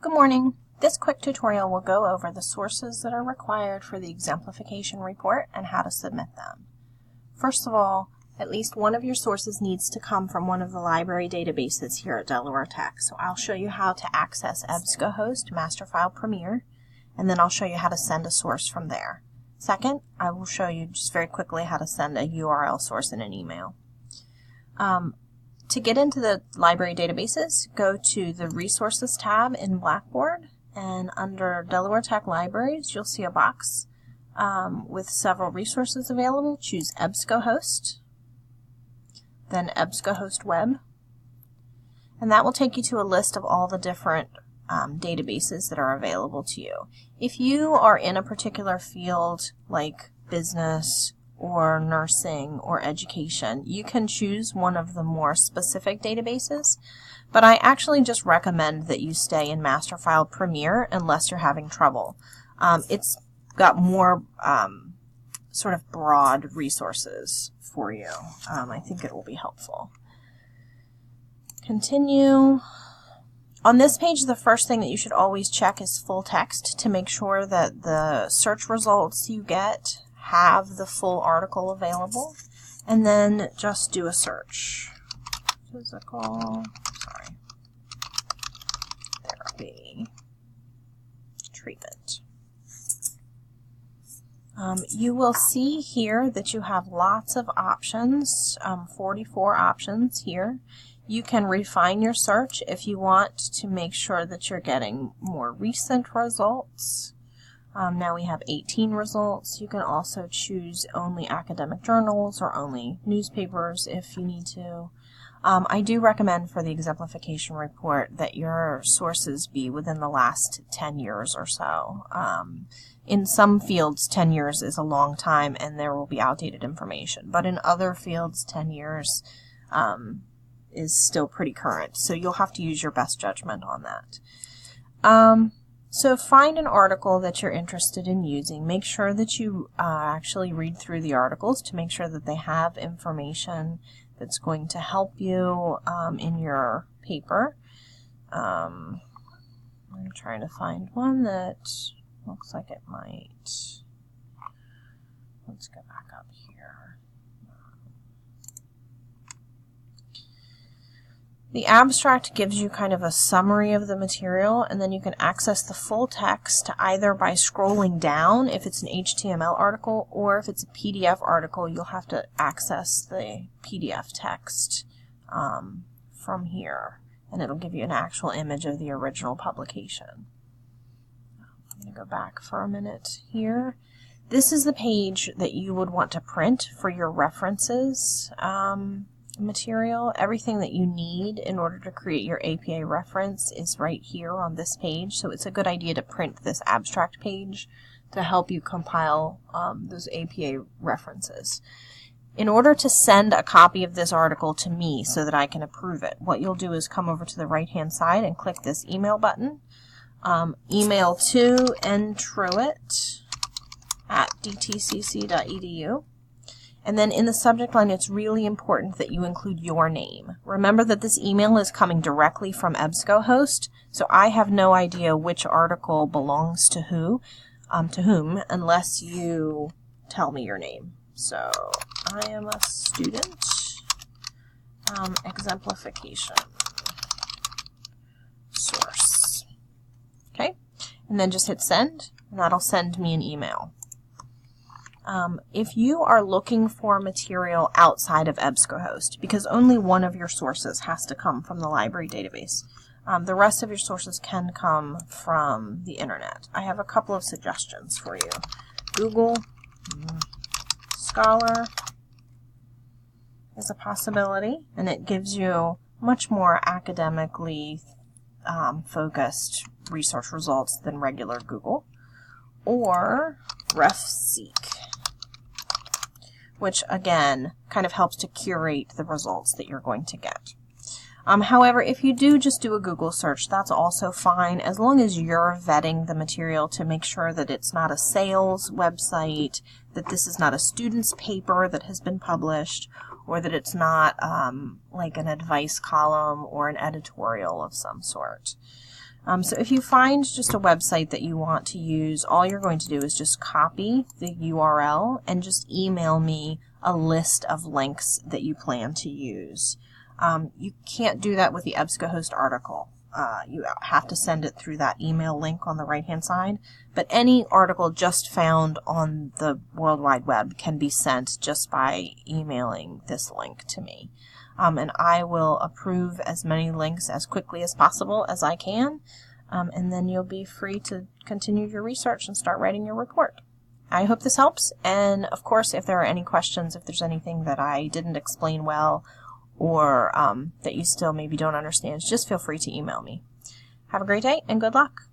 Good morning. This quick tutorial will go over the sources that are required for the exemplification report and how to submit them. First of all, at least one of your sources needs to come from one of the library databases here at Delaware Tech. So I'll show you how to access EBSCOhost Master File Premier, and then I'll show you how to send a source from there. Second, I will show you just very quickly how to send a URL source in an email. To get into the library databases, go to the Resources tab in Blackboard, and under Delaware Tech Libraries, you'll see a box with several resources available. Choose EBSCOhost, then EBSCOhost Web, and that will take you to a list of all the different databases that are available to you. If you are in a particular field like business or nursing or education, you can choose one of the more specific databases, but I actually just recommend that you stay in Master File Premier unless you're having trouble. It's got more sort of broad resources for you. I think it will be helpful. Continue. On this page, the first thing that you should always check is full text to make sure that the search results you get have the full article available, and then just do a search. Physical, therapy, treatment. You will see here that you have lots of options, 44 options here. You can refine your search if you want to make sure that you're getting more recent results. Now we have 18 results. You can also choose only academic journals or only newspapers if you need to. I do recommend for the exemplification report that your sources be within the last 10 years or so. In some fields, 10 years is a long time and there will be outdated information, but in other fields, 10 years is still pretty current, so you'll have to use your best judgment on that. So find an article that you're interested in using. Make sure that you actually read through the articles to make sure that they have information that's going to help you in your paper. I'm trying to find one that looks like it might. Let's go back up here. The abstract gives you kind of a summary of the material, and then you can access the full text either by scrolling down if it's an HTML article, or if it's a PDF article, you'll have to access the PDF text from here, and it'll give you an actual image of the original publication. I'm going to go back for a minute here. This is the page that you would want to print for your references material. Everything that you need in order to create your APA reference is right here on this page, so it's a good idea to print this abstract page to help you compile those APA references. In order to send a copy of this article to me so that I can approve it, what you'll do is come over to the right hand side and click this email button. Email to ntruitt@dtcc.edu. And then in the subject line, it's really important that you include your name. Remember that this email is coming directly from EBSCOhost, so I have no idea which article belongs to whom, unless you tell me your name. So I am a student, exemplification source. Okay, and then just hit send, and that'll send me an email. If you are looking for material outside of EBSCOhost, because only one of your sources has to come from the library database, the rest of your sources can come from the internet. I have a couple of suggestions for you. Google Scholar is a possibility, and it gives you much more academically focused research results than regular Google. Or RefSeek, which again kind of helps to curate the results that you're going to get. However, if you do just do a Google search, that's also fine, as long as you're vetting the material to make sure that it's not a sales website, that this is not a student's paper that has been published, or that it's not like an advice column or an editorial of some sort. So if you find just a website that you want to use, all you're going to do is just copy the URL and just email me a list of links that you plan to use. You can't do that with the EBSCOhost article. You have to send it through that email link on the right-hand side. But any article just found on the World Wide Web can be sent just by emailing this link to me. And I will approve as many links as quickly as possible as I can, and then you'll be free to continue your research and start writing your report. I hope this helps, and of course if there are any questions, if there's anything that I didn't explain well or that you still maybe don't understand, just feel free to email me. Have a great day and good luck.